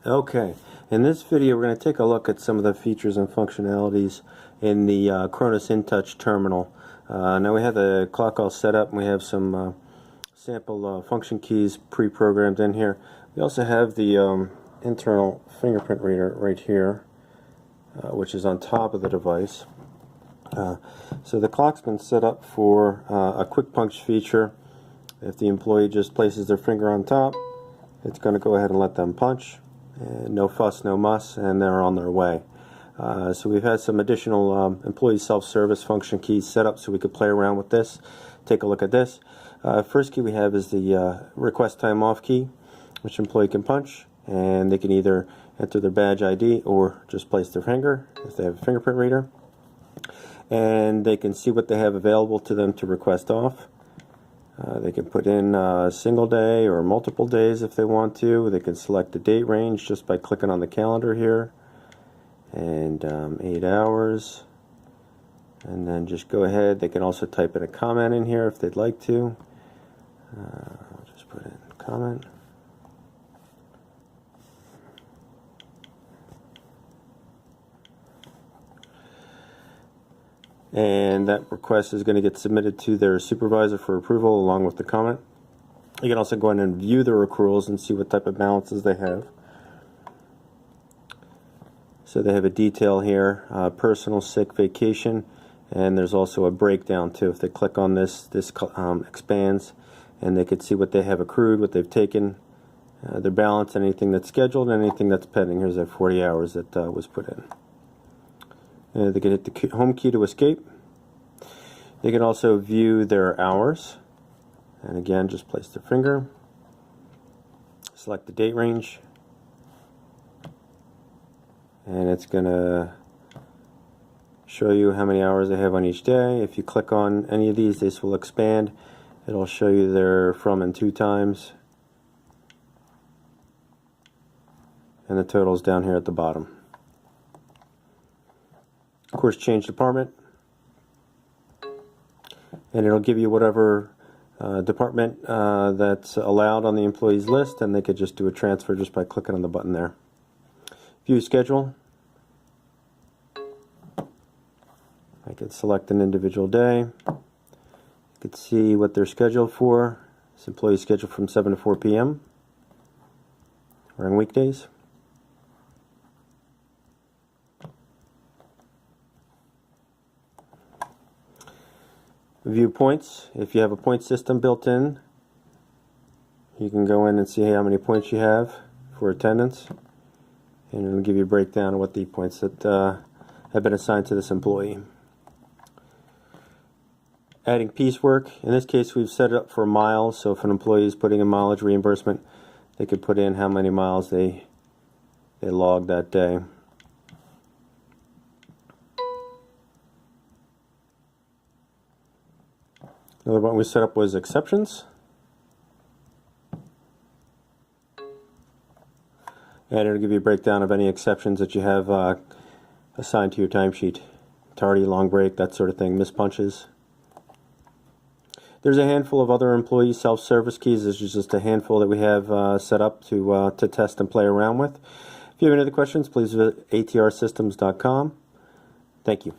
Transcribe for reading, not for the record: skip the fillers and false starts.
Okay, in this video we're going to take a look at some of the features and functionalities in the Cronus InTouch terminal. Now we have the clock all set up and we have some sample function keys pre-programmed in here. We also have the internal fingerprint reader right here, which is on top of the device. So the clock's been set up for a quick punch feature. If the employee just places their finger on top, it's going to go ahead and let them punch. No fuss, no muss, and they're on their way. So we've had some additional employee self-service function keys set up so we could play around with this. Take a look at this. First key we have is the request time off key, which employee can punch, and they can either enter their badge ID or just place their finger if they have a fingerprint reader. And they can see what they have available to them to request off. They can put in a single day or multiple days if they want to. They can select the date range just by clicking on the calendar here, and 8 hours, and then just go ahead. They can also type in a comment in here if they'd like to. I'll just put in comment. And that request is going to get submitted to their supervisor for approval along with the comment. You can also go in and view their accruals and see what type of balances they have. So they have a detail here, personal, sick, vacation, and there's also a breakdown too. If they click on this expands, and they could see what they have accrued, what they've taken, their balance, anything that's scheduled, and anything that's pending. Here's that 40 hours that was put in. They can hit the home key to escape. They can also view their hours. And again, just place their finger. Select the date range. And it's going to show you how many hours they have on each day. If you click on any of these, this will expand. It'll show you their from and to times. And the total's down here at the bottom. Of course, change department, and it'll give you whatever department that's allowed on the employees list, and they could just do a transfer just by clicking on the button there. View schedule. I could select an individual day. You could see what they're scheduled for. This employee is scheduled from 7 to 4 p.m. or on weekdays. View points. If you have a point system built in, you can go in and see how many points you have for attendance, and it'll give you a breakdown of what the points that have been assigned to this employee. Adding piecework. In this case, we've set it up for miles, so if an employee is putting in mileage reimbursement, they could put in how many miles they logged that day. Another one we set up was exceptions. And it'll give you a breakdown of any exceptions that you have assigned to your timesheet. Tardy, long break, that sort of thing, missed punches. There's a handful of other employee self-service keys. This is just a handful that we have set up to test and play around with. If you have any other questions, please visit atrsystems.com. Thank you.